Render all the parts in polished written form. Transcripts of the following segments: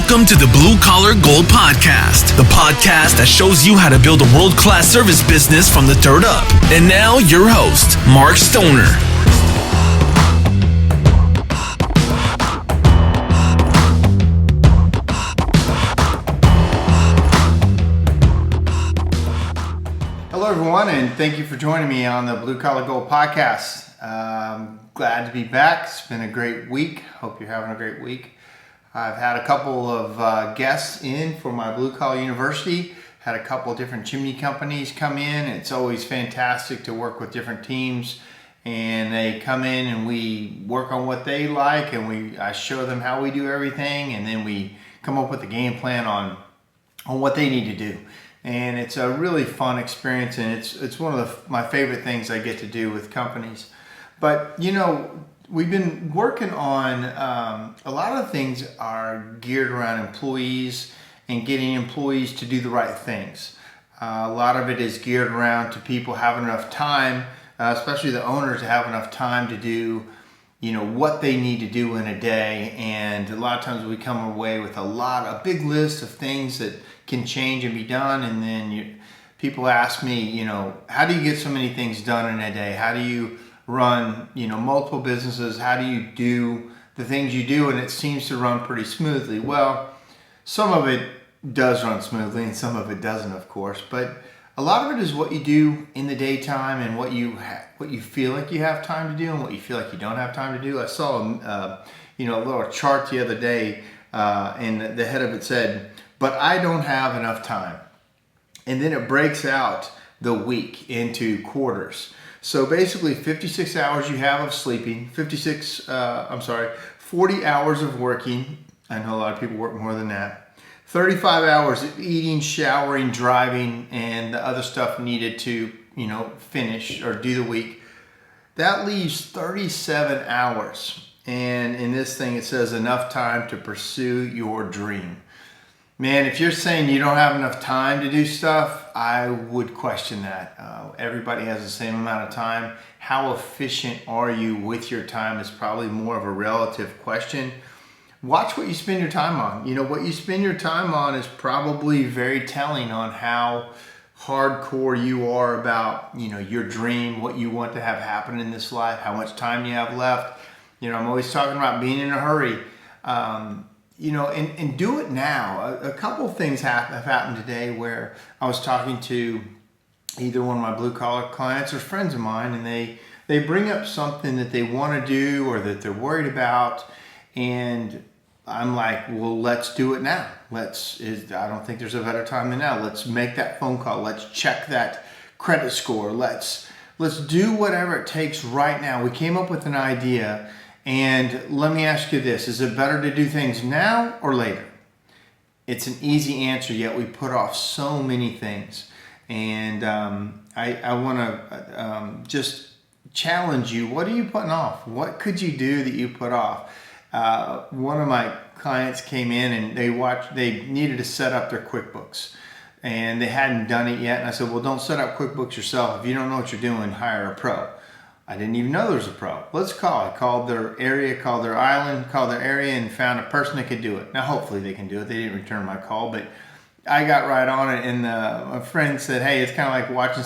Welcome to the Blue Collar Gold Podcast, the podcast that shows you how to build a world-class service business from the dirt up. And now, your host, Mark Stoner. Hello, everyone, and thank you for joining me on the Blue Collar Gold Podcast. Glad to be back. It's been a great week. Hope you're having a great week. I've had a couple of guests in for my Blue Collar University. Had a couple of different chimney companies come in. It's always fantastic to work with different teams, and they come in and we work on what they like, and I show them how we do everything, and then we come up with a game plan on what they need to do. And it's a really fun experience, and it's one of my favorite things I get to do with companies. But you know, we've been working on a lot of things are geared around employees and getting employees to do the right things. A lot of it is geared around to people having enough time, especially the owners, to have enough time to do, you know, what they need to do in a day. And a lot of times we come away with a big list of things that can change and be done. And then people ask me, you know, how do you get so many things done in a day? How do you run, you know, multiple businesses? How do you do the things you do and it seems to run pretty smoothly? Well, some of it does run smoothly and some of it doesn't, of course, but a lot of it is what you do in the daytime and what you feel like you have time to do and what you feel like you don't have time to do. I saw a little chart the other day, and the head of it said, "But I don't have enough time." And then it breaks out the week into quarters. So basically 56 hours you have of sleeping, 40 hours of working. I know a lot of people work more than that. 35 hours of eating, showering, driving, and the other stuff needed to, you know, finish or do the week. That leaves 37 hours. And in this thing it says enough time to pursue your dream. Man, if you're saying you don't have enough time to do stuff, I would question that. Everybody has the same amount of time. How efficient are you with your time is probably more of a relative question. Watch what you spend your time on. You know, what you spend your time on is probably very telling on how hardcore you are about, you know, your dream, what you want to have happen in this life, how much time you have left. You know, I'm always talking about being in a hurry. You know, and do it now. A couple of things have happened today where I was talking to either one of my blue collar clients or friends of mine, and they bring up something that they want to do or that they're worried about, and I'm like, well, let's do it now. I don't think there's a better time than now. Let's make that phone call. Let's check that credit score. Let's do whatever it takes right now. We came up with an idea. And let me ask you this, is it better to do things now or later? It's an easy answer, yet we put off so many things. And I want to just challenge you. What are you putting off? What could you do that you put off? One of my clients came in and they needed to set up their QuickBooks. And they hadn't done it yet. And I said, well, don't set up QuickBooks yourself. If you don't know what you're doing, hire a pro. I didn't even know there was a pro. Let's call. I called their area, called their island, called their area, and found a person that could do it. Now, hopefully they can do it. They didn't return my call, but I got right on it. And a friend said, hey, it's kind of like watching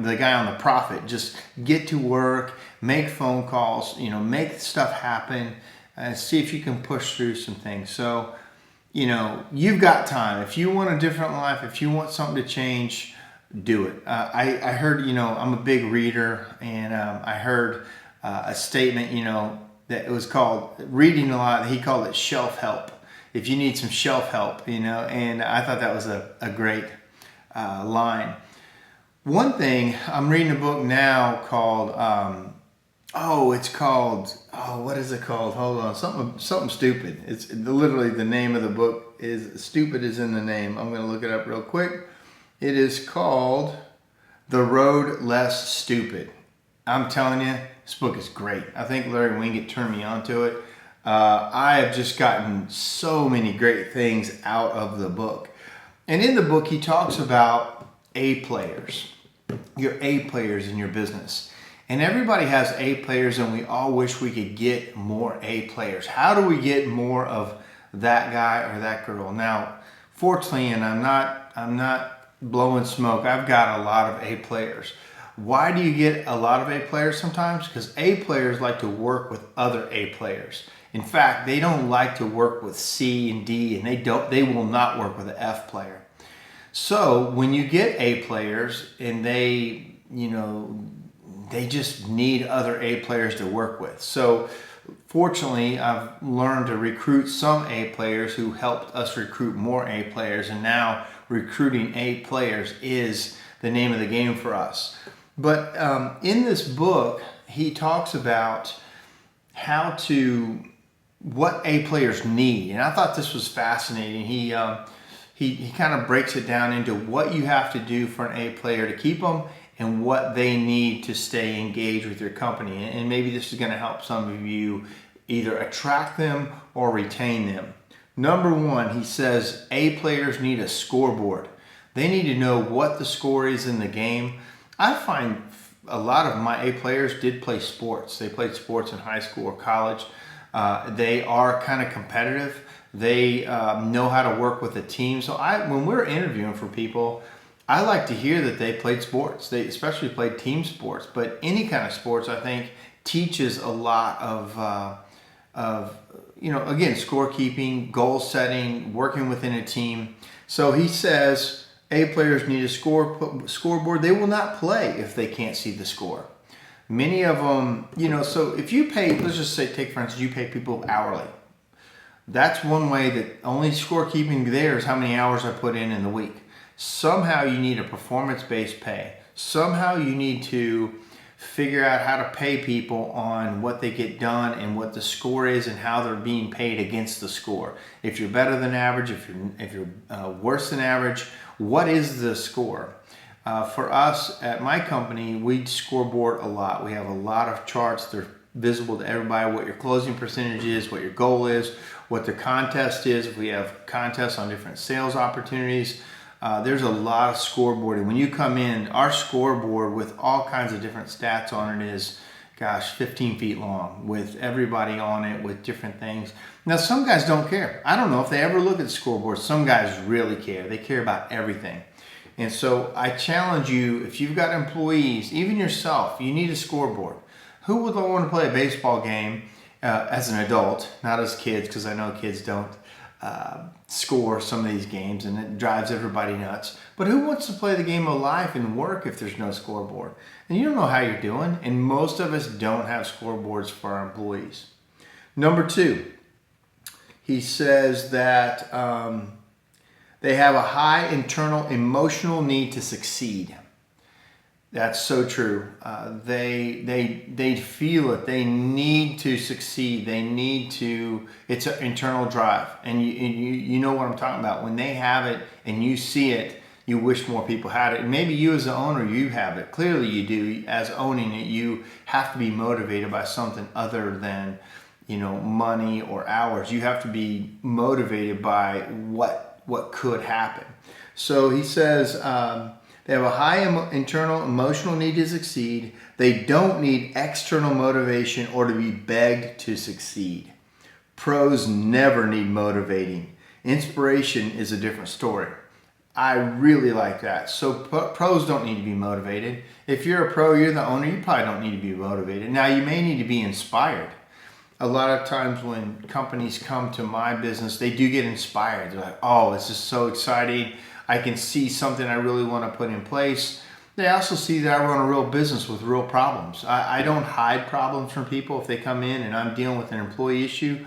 the guy on The Prophet. Just get to work, make phone calls, you know, make stuff happen, and see if you can push through some things. So, you know, you've got time. If you want a different life, if you want something to change, do it. I heard, you know, I'm a big reader, and I heard a statement, you know, that it was called reading a lot. He called it shelf help. If you need some shelf help, you know, and I thought that was a great line. One thing, I'm reading a book now called, what is it called? Hold on, something stupid. It's literally the name of the book is Stupid is in the name. I'm going to look it up real quick. It is called The Road Less Stupid. I'm telling you, this book is great. I think Larry Winget turned me onto it. I have just gotten so many great things out of the book. And in the book, he talks about A players, your A players in your business. And everybody has A players, and we all wish we could get more A players. How do we get more of that guy or that girl. Now, fortunately, and I'm not blowing smoke, I've got a lot of A players. Why do you get a lot of A players sometimes? Because A players like to work with other A players. In fact, they don't like to work with C and D, and they will not work with an F player. So when you get A players and they just need other A players to work with. So fortunately, I've learned to recruit some A players who helped us recruit more A players, and now recruiting A players is the name of the game for us. But in this book, he talks about what A players need, and I thought this was fascinating. He kind of breaks it down into what you have to do for an A player to keep them and what they need to stay engaged with your company. And maybe this is going to help some of you either attract them or retain them. Number one, he says A players need a scoreboard. They need to know what the score is in the game. I find a lot of my A players did play sports. They played sports in high school or college. They are kind of competitive. They know how to work with a team. So when we're interviewing for people, I like to hear that they played sports. They especially played team sports. But any kind of sports, I think, teaches a lot of again, scorekeeping, goal setting, working within a team. So he says A players need a scoreboard. They will not play if they can't see the score. Many of them, so if you pay, let's just say, take for instance, you pay people hourly. That's one way that only scorekeeping there is how many hours I put in the week. Somehow you need a performance-based pay. Somehow you need to figure out how to pay people on what they get done and what the score is and how they're being paid against the score. If you're better than average, if you're worse than average, what is the score? For us at my company, we scoreboard a lot. We have a lot of charts. They're visible to everybody, what your closing percentage is, what your goal is, what the contest is. If we have contests on different sales opportunities, there's a lot of scoreboarding. When you come in, our scoreboard with all kinds of different stats on it is, 15 feet long with everybody on it with different things. Now, some guys don't care. I don't know if they ever look at the scoreboard. Some guys really care. They care about everything. And so I challenge you, if you've got employees, even yourself, you need a scoreboard. Who would want to play a baseball game as an adult, not as kids, because I know kids don't score some of these games and it drives everybody nuts. But who wants to play the game of life and work if there's no scoreboard? And you don't know how you're doing, and most of us don't have scoreboards for our employees. Number two, he says that they have a high internal emotional need to succeed. That's so true. They feel it. They need to succeed. They need to. It's an internal drive, and you know what I'm talking about. When they have it and you see it, you wish more people had it. And maybe you as the owner, you have it. Clearly, you do. As owning it, you have to be motivated by something other than money or hours. You have to be motivated by what could happen. So he says. They have a high internal emotional need to succeed. They don't need external motivation or to be begged to succeed. Pros never need motivating. Inspiration is a different story. I really like that. So pros don't need to be motivated. If you're a pro, you're the owner, you probably don't need to be motivated. Now, you may need to be inspired. A lot of times when companies come to my business, they do get inspired. They're like, oh, this is so exciting. I can see something I really want to put in place. They also see that I run a real business with real problems. I don't hide problems from people. If they come in and I'm dealing with an employee issue,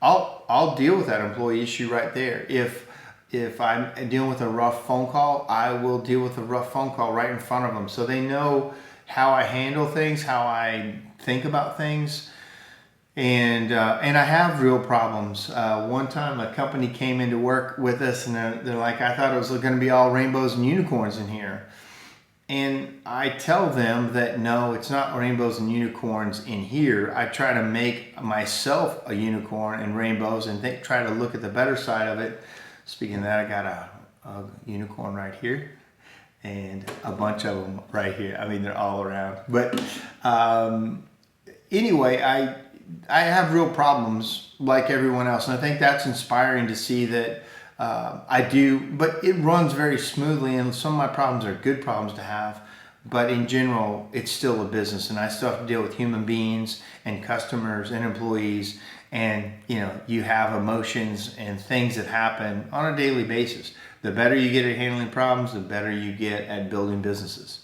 I'll deal with that employee issue right there. If I'm dealing with a rough phone call, I will deal with a rough phone call right in front of them. So they know how I handle things, how I think about things. And I have real problems. One time a company came into work with us and they're like, I thought it was going to be all rainbows and unicorns in here. And I tell them that no, it's not rainbows and unicorns in here. I try to make myself a unicorn and rainbows and try to look at the better side of it. Speaking of that, I got a unicorn right here and a bunch of them right here. I mean, they're all around. But anyway, I have real problems like everyone else, and I think that's inspiring to see that I do. But it runs very smoothly, and some of my problems are good problems to have. But in general, it's still a business, and I still have to deal with human beings and customers and employees, and you have emotions and things that happen on a daily basis. The better you get at handling problems, the better you get at building businesses.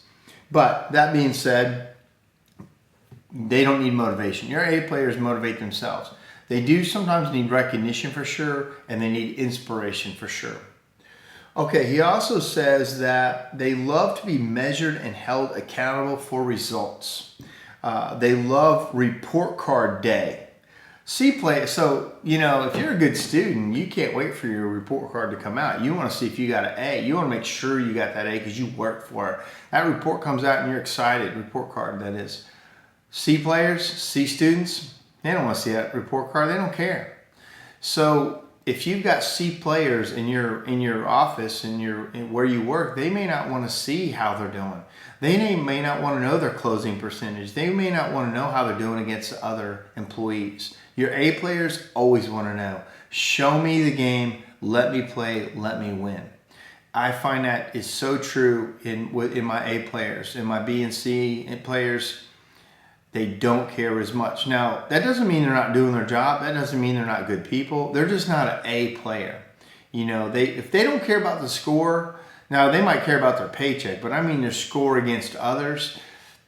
But that being said, they don't need motivation. Your A players motivate themselves. They do sometimes need recognition for sure, and they need inspiration for sure. Okay, he also says that they love to be measured and held accountable for results. They love report card day. C players, so if you're a good student, you can't wait for your report card to come out. You want to see if you got an A. You want to make sure you got that A because you worked for it. That report comes out and you're excited. Report card, that is. C players, C students, they don't want to see that report card. They don't care. So if you've got C players in your office in where you work, they may not want to see how they're doing. They may not want to know their closing percentage. They may not want to know how they're doing against other employees. Your A players always want to know. Show me the game. Let me play. Let me win. I find that is so true in my A players. In my B and C players, they don't care as much. Now, that doesn't mean they're not doing their job. That doesn't mean they're not good people. They're just not an A player. If they don't care about the score, now they might care about their paycheck, but I mean their score against others,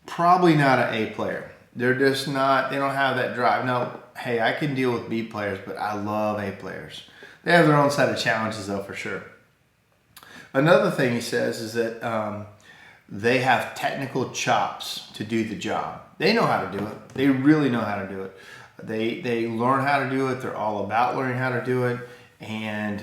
probably not an A player. They're just not, they don't have that drive. Now, hey, I can deal with B players, but I love A players. They have their own set of challenges though, for sure. Another thing he says is that they have technical chops to do the job. They know how to do it. They really know how to do it. They learn how to do it. They're all about learning how to do it. And,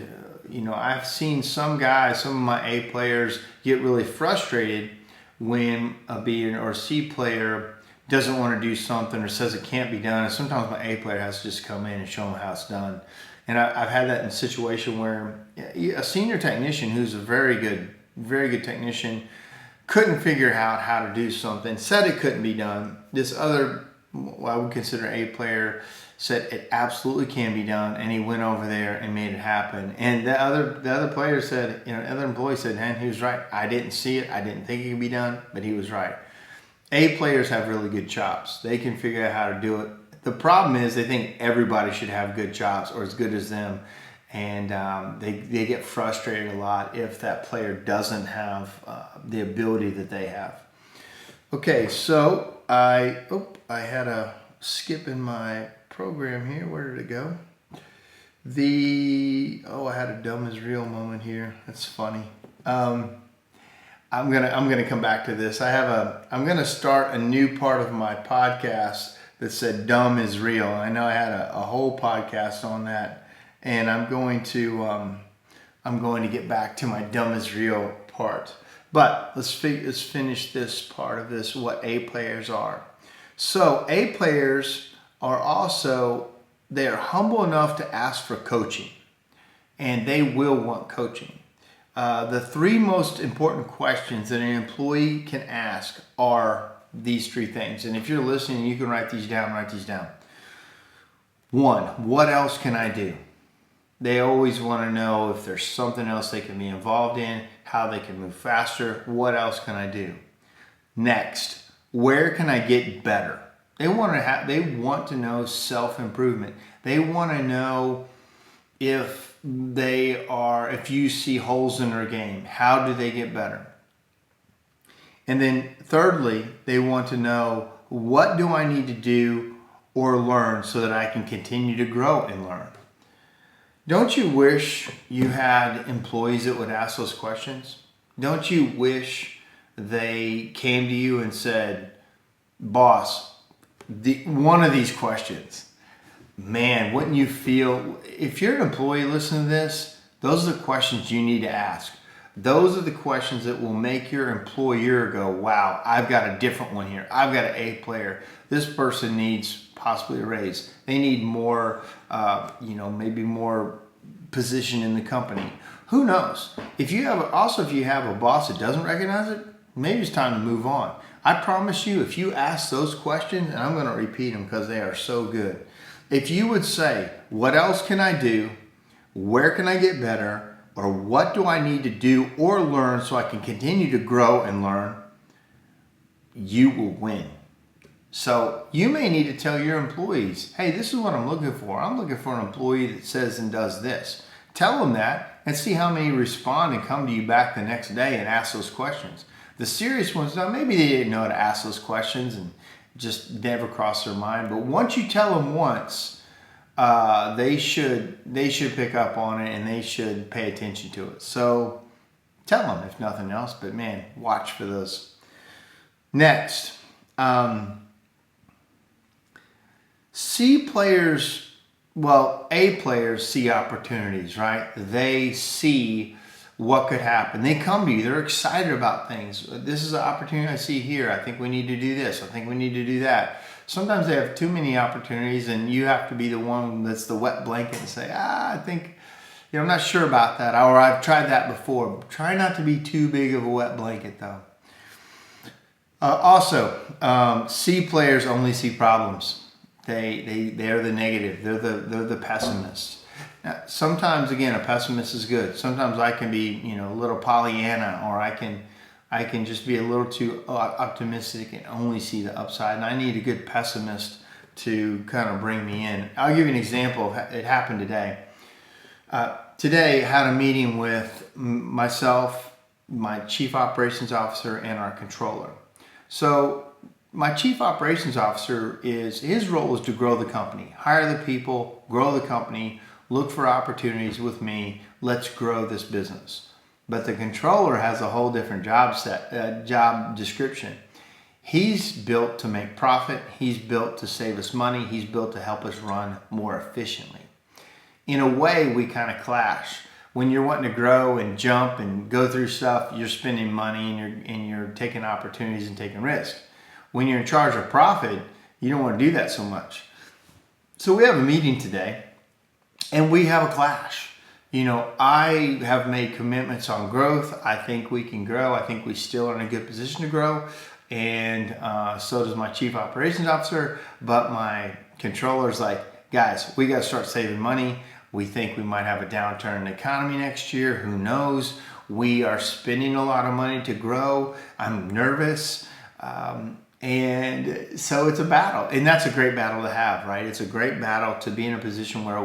I've seen some guys, some of my A players get really frustrated when a B or C player doesn't want to do something or says it can't be done. And sometimes my A player has to just come in and show them how it's done. And I've had that in a situation where a senior technician who's a very good technician couldn't figure out how to do something, said it couldn't be done. This other, what I would consider A player, said it absolutely can be done, and he went over there and made it happen. And the other player said, the other employee said, man, he was right. I didn't see it. I didn't think it could be done, but he was right. A players have really good chops. They can figure out how to do it. The problem is they think everybody should have good chops or as good as them. And they get frustrated a lot if that player doesn't have the ability that they have. Okay, so I had a skip in my program here. Where did it go? I had a dumb is real moment here. That's funny. I'm gonna come back to this. I'm gonna start a new part of my podcast that said dumb is real. I know I had a whole podcast on that. And I'm going to get back to my dumb is real part. But let's finish this part of this, what A players are. So A players are also, they are humble enough to ask for coaching. And they will want coaching. The three most important questions that an employee can ask are these three things. And if you're listening, you can write these down. 1, what else can I do? They always want to know if there's something else they can be involved in, how they can move faster, what else can I do? Next, where can I get better? They want to know self-improvement. They want to know if you see holes in their game, how do they get better? And then thirdly, they want to know, what do I need to do or learn so that I can continue to grow and learn? Don't you wish you had employees that would ask those questions? Don't you wish they came to you and said, boss, one of these questions, man, wouldn't you feel, if you're an employee listening to this, those are the questions you need to ask. Those are the questions that will make your employer go, wow, I've got a different one here. I've got an A player. This person needs possibly a raise. They need more, maybe more position in the company. Who knows? If you have a boss that doesn't recognize it, maybe it's time to move on. I promise you, if you ask those questions, and I'm going to repeat them because they are so good. If you would say, what else can I do? Where can I get better? Or what do I need to do or learn so I can continue to grow and learn? You will win. So you may need to tell your employees, hey, this is what I'm looking for. I'm looking for an employee that says and does this. Tell them that and see how many respond and come to you back the next day and ask those questions. The serious ones, now maybe they didn't know how to ask those questions and just never crossed their mind. But once you tell them once, they should pick up on it and they should pay attention to it. So tell them if nothing else, but man, watch for those. Next, A players see opportunities, right? They see what could happen. They come to you. They're excited about things. This is an opportunity I see here. I think we need to do this. I think we need to do that. Sometimes they have too many opportunities and you have to be the one that's the wet blanket and say, I think, I'm not sure about that. Or I've tried that before. Try not to be too big of a wet blanket though. C players only see problems. They're the negative. They're the pessimists. Now, sometimes again, a pessimist is good. Sometimes I can be a little Pollyanna, or I can just be a little too optimistic and only see the upside. And I need a good pessimist to kind of bring me in. I'll give you an example. It happened today. Today I had a meeting with myself, my chief operations officer, and our controller. So my chief operations officer his role is to grow the company, hire the people, grow the company, look for opportunities with me. Let's grow this business. But the controller has a whole different job description. He's built to make profit. He's built to save us money. He's built to help us run more efficiently. In a way, we kind of clash. When you're wanting to grow and jump and go through stuff, you're spending money and you're taking opportunities and taking risks. When you're in charge of profit, you don't want to do that so much. So we have a meeting today and we have a clash. I have made commitments on growth. I think we can grow. I think we still are in a good position to grow. And so does my chief operations officer. But my controller's like, guys, we got to start saving money. We think we might have a downturn in the economy next year. Who knows? We are spending a lot of money to grow. I'm nervous. And so it's a battle. And that's a great battle to have, right? It's a great battle to be in a position where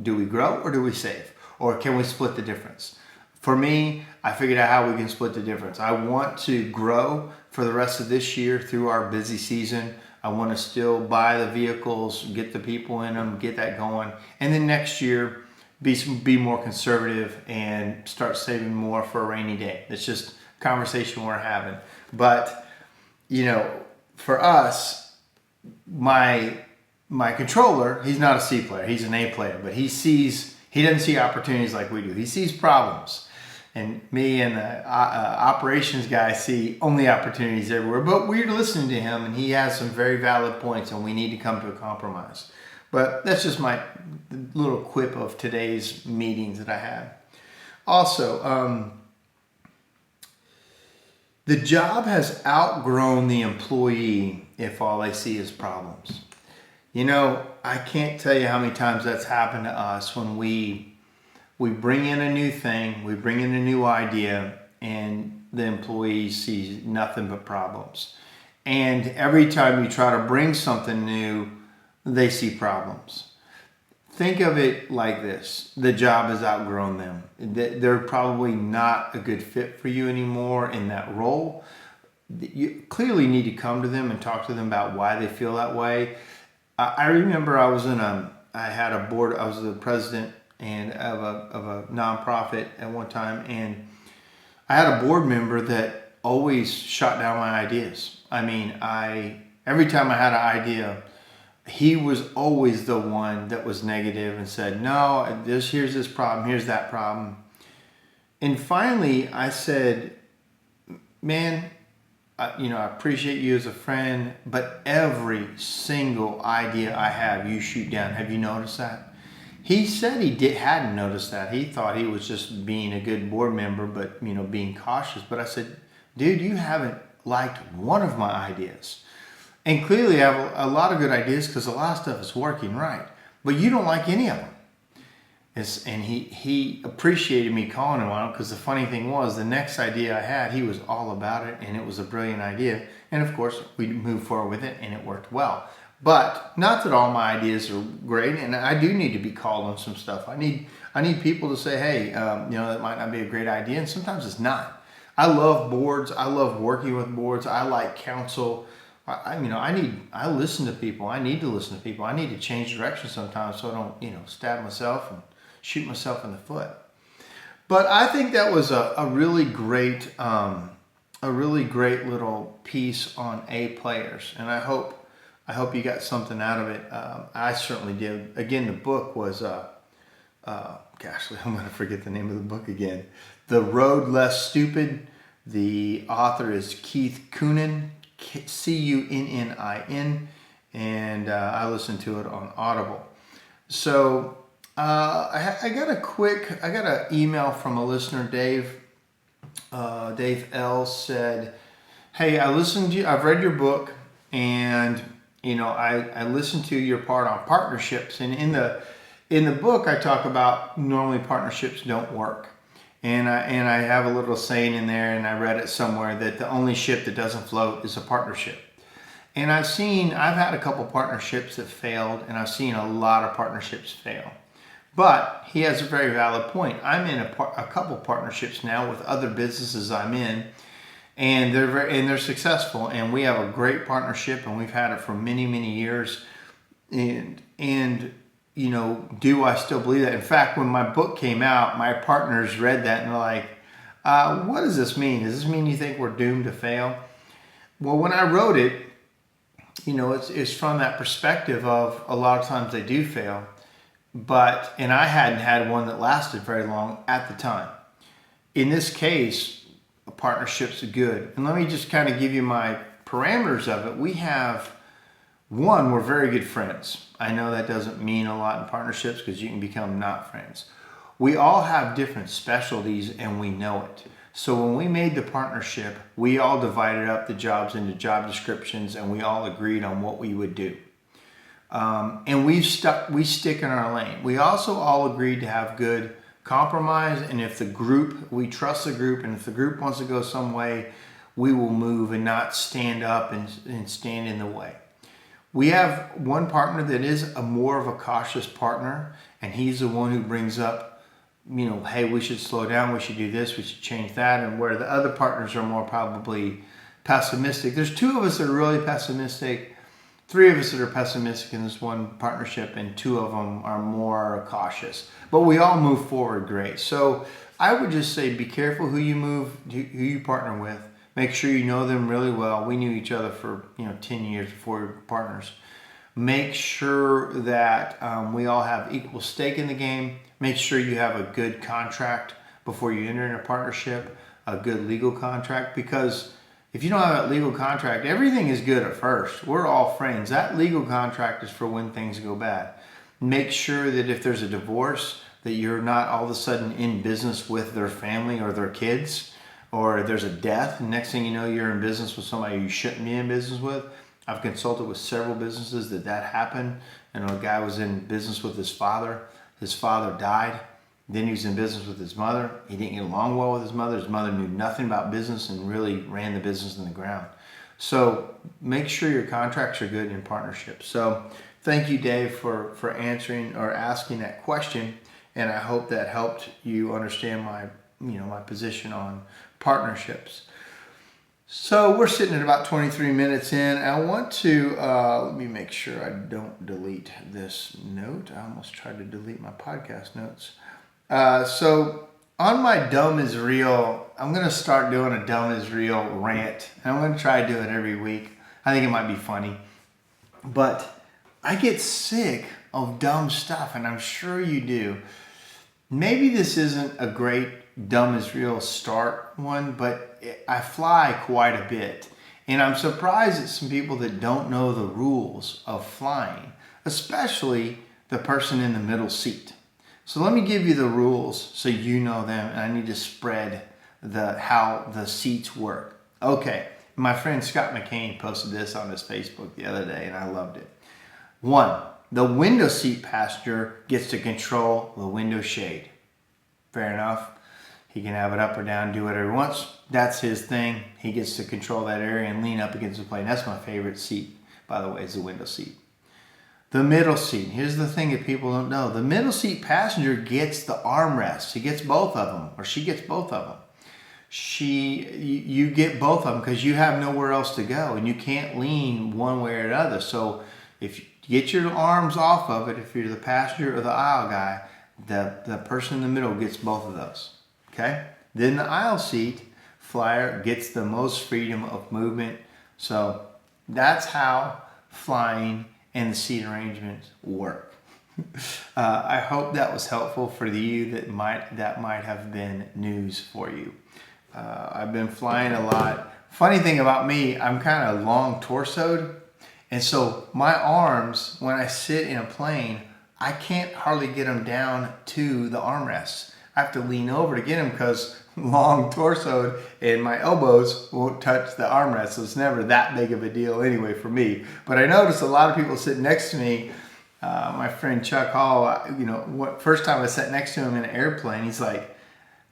do we grow or do we save? Or can we split the difference? For me, I figured out how we can split the difference. I want to grow for the rest of this year through our busy season. I want to still buy the vehicles, get the people in them, get that going. And then next year, be more conservative and start saving more for a rainy day. It's just a conversation we're having. But, for us, my controller, he's not a C player, he's an A player, but he doesn't see opportunities like we do. He sees problems. And me and the operations guy see only opportunities everywhere. But we're listening to him, and he has some very valid points, and we need to come to a compromise. But that's just my little quip of today's meetings that I had. Also, the job has outgrown the employee if all they see is problems. I can't tell you how many times that's happened to us when we bring in a new thing, we bring in a new idea, and the employee sees nothing but problems. And every time you try to bring something new, they see problems. Think of it like this. The job has outgrown them. They're probably not a good fit for you anymore in that role. You clearly need to come to them and talk to them about why they feel that way. I remember I was the president of a nonprofit at one time, and I had a board member that always shot down my ideas. Every time I had an idea, he was always the one that was negative and said, no, here's this problem, here's that problem. And finally I said, man, I appreciate you as a friend, but every single idea I have, you shoot down. Have you noticed that? He said hadn't noticed that. He thought he was just being a good board member, but being cautious. But I said, dude, you haven't liked one of my ideas. And clearly I have a lot of good ideas because a lot of stuff is working right. But you don't like any of them. And he appreciated me calling him on it, because the funny thing was, the next idea I had, he was all about it, and it was a brilliant idea. And of course, we moved forward with it, and it worked well. But not that all my ideas are great, and I do need to be called on some stuff. I need people to say, hey, that might not be a great idea, and sometimes it's not. I love boards. I love working with boards. I like counsel. I listen to people. I need to listen to people. I need to change direction sometimes so I don't, stab myself and shoot myself in the foot. But I think that was a really great little piece on A players, and I hope you got something out of it. I certainly did. Again, the book was I'm going to forget the name of the book again. The Road Less Stupid. The author is Keith Cunnin, Cunnin, and I listened to it on Audible. So I got an email from a listener, Dave. Dave L said, "Hey, I listened to you. I've read your book, and I listened to your part on partnerships. And in the book, I talk about normally partnerships don't work, and I have a little saying in there, and I read it somewhere, that the only ship that doesn't float is a partnership. And I've had a couple partnerships that failed, and I've seen a lot of partnerships fail. But he has a very valid point. I'm in a couple partnerships now with other businesses I'm in, and they're successful, and we have a great partnership, and we've had it for many, many years. And do I still believe that? In fact, when my book came out, my partners read that and they're like, what does this mean? Does this mean you think we're doomed to fail? Well, when I wrote it, it's from that perspective of a lot of times they do fail. And I hadn't had one that lasted very long at the time. In this case, partnerships are good. And let me just kind of give you my parameters of it. We're very good friends. I know that doesn't mean a lot in partnerships, because you can become not friends. We all have different specialties, and we know it. So when we made the partnership, we all divided up the jobs into job descriptions, and we all agreed on what we would do. And we stick in our lane. We also all agreed to have good compromise, and we trust the group, and if the group wants to go some way, we will move and not stand up and stand in the way. We have one partner that is more of a cautious partner, and he's the one who brings up, hey, we should slow down, we should do this, we should change that, and where the other partners are more probably pessimistic. There's two of us that are really pessimistic, three of us that are pessimistic in this one partnership, and two of them are more cautious. But we all move forward great. So I would just say, be careful who you partner with. Make sure you know them really well. We knew each other for 10 years before we were partners. Make sure that we all have equal stake in the game. Make sure you have a good contract before you enter in a partnership, a good legal contract, because if you don't have that legal contract, everything is good at first. We're all friends. That legal contract is for when things go bad. Make sure that if there's a divorce, that you're not all of a sudden in business with their family or their kids, or there's a death, and next thing you know, you're in business with somebody you shouldn't be in business with. I've consulted with several businesses that happened. A guy was in business with his father. His father died. Then he was in business with his mother. He didn't get along well with his mother. His mother knew nothing about business and really ran the business in the ground. So make sure your contracts are good in partnerships. So thank you, Dave, for answering or asking that question. And I hope that helped you understand my position on partnerships. So we're sitting at about 23 minutes in. I want to, let me make sure I don't delete this note. I almost tried to delete my podcast notes. So on my Dumb is Real, I'm going to start doing a Dumb is Real rant. And I'm going to try to do it every week. I think it might be funny. But I get sick of dumb stuff, and I'm sure you do. Maybe this isn't a great Dumb is Real start one, but I fly quite a bit. And I'm surprised at some people that don't know the rules of flying, especially the person in the middle seat. So let me give you the rules so you know them, and I need to spread how the seats work. Okay, My friend Scott McCain posted this on his Facebook the other day, and I loved it. 1, the window seat passenger gets to control the window shade. Fair enough. He can have it up or down, do whatever he wants. That's his thing. He gets to control that area and lean up against the plane. That's my favorite seat, by the way, is the window seat. The middle seat. Here's the thing that people don't know. The middle seat passenger gets the armrests. He gets both of them, or she gets both of them. You get both of them because you have nowhere else to go, and you can't lean one way or the other. So if you get your arms off of it, if you're the passenger or the aisle guy, the person in the middle gets both of those. Okay? Then the aisle seat flyer gets the most freedom of movement. So that's how flying and the seat arrangements work. I hope that was helpful for you that might have been news for you. I've been flying a lot. Funny thing about me, I'm kind of long torsoed, and so my arms, when I sit in a plane, I can't hardly get them down to the armrests. I have to lean over to get them because long torsoed and my elbows won't touch the armrest, so it's never that big of a deal anyway for me. But I noticed a lot of people sitting next to me. My friend Chuck Hall, first time I sat next to him in an airplane, he's like,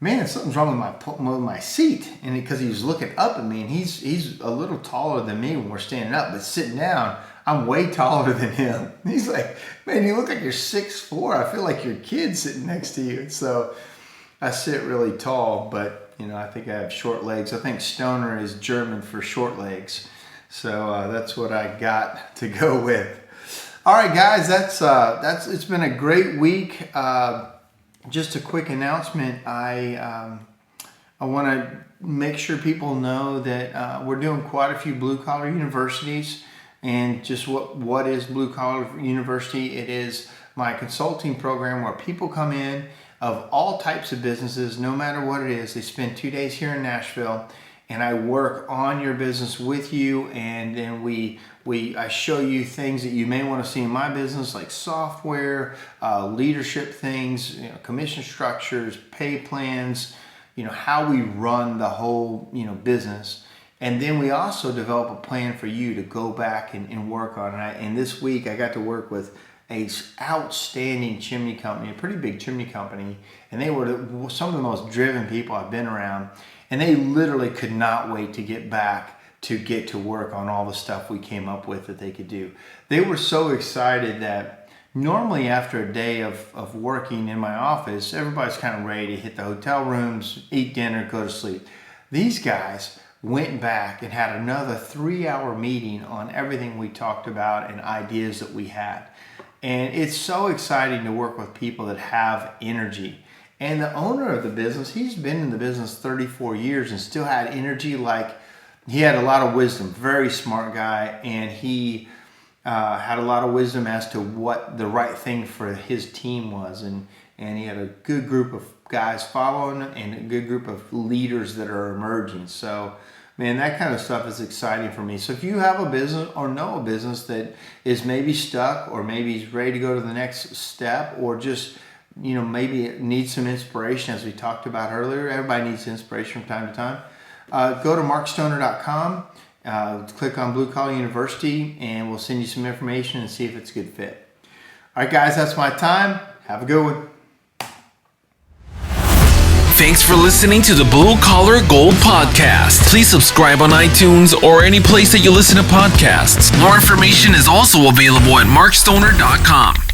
"Man, something's wrong with my seat," and because he was looking up at me, and he's a little taller than me when we're standing up, but sitting down, I'm way taller than him. He's like, "Man, you look like you're 6'4". I feel like your kid sitting next to you." So I sit really tall, but I think I have short legs. I think Stoner is German for short legs, so that's what I got to go with. All right, guys, that's it's been a great week. Just a quick announcement. I want to make sure people know that we're doing quite a few blue collar universities. And just what is Blue Collar University? It is my consulting program where people come in of all types of businesses, no matter what it is. They spend 2 days here in Nashville, and I work on your business with you, and then I show you things that you may want to see in my business, like software, leadership things, commission structures, pay plans, how we run the whole business. And then we also develop a plan for you to go back and work on. And this week I got to work with an outstanding chimney company, a pretty big chimney company. And they were some of the most driven people I've been around. And they literally could not wait to get back to get to work on all the stuff we came up with that they could do. They were so excited that normally after a day of working in my office, everybody's kind of ready to hit the hotel rooms, eat dinner, go to sleep. These guys went back and had another 3-hour meeting on everything we talked about and ideas that we had. And it's so exciting to work with people that have energy. And the owner of the business, he's been in the business 34 years and still had energy. Like, he had a lot of wisdom, very smart guy, and he had a lot of wisdom as to what the right thing for his team was. And he had a good group of guys following and a good group of leaders that are emerging. So, man, that kind of stuff is exciting for me. So if you have a business or know a business that is maybe stuck or maybe is ready to go to the next step, or just, maybe it needs some inspiration, as we talked about earlier. Everybody needs inspiration from time to time. Go to markstoner.com, click on Blue Collar University, and we'll send you some information and see if it's a good fit. All right, guys, that's my time. Have a good one. Thanks for listening to the Blue Collar Gold Podcast. Please subscribe on iTunes or any place that you listen to podcasts. More information is also available at markstoner.com.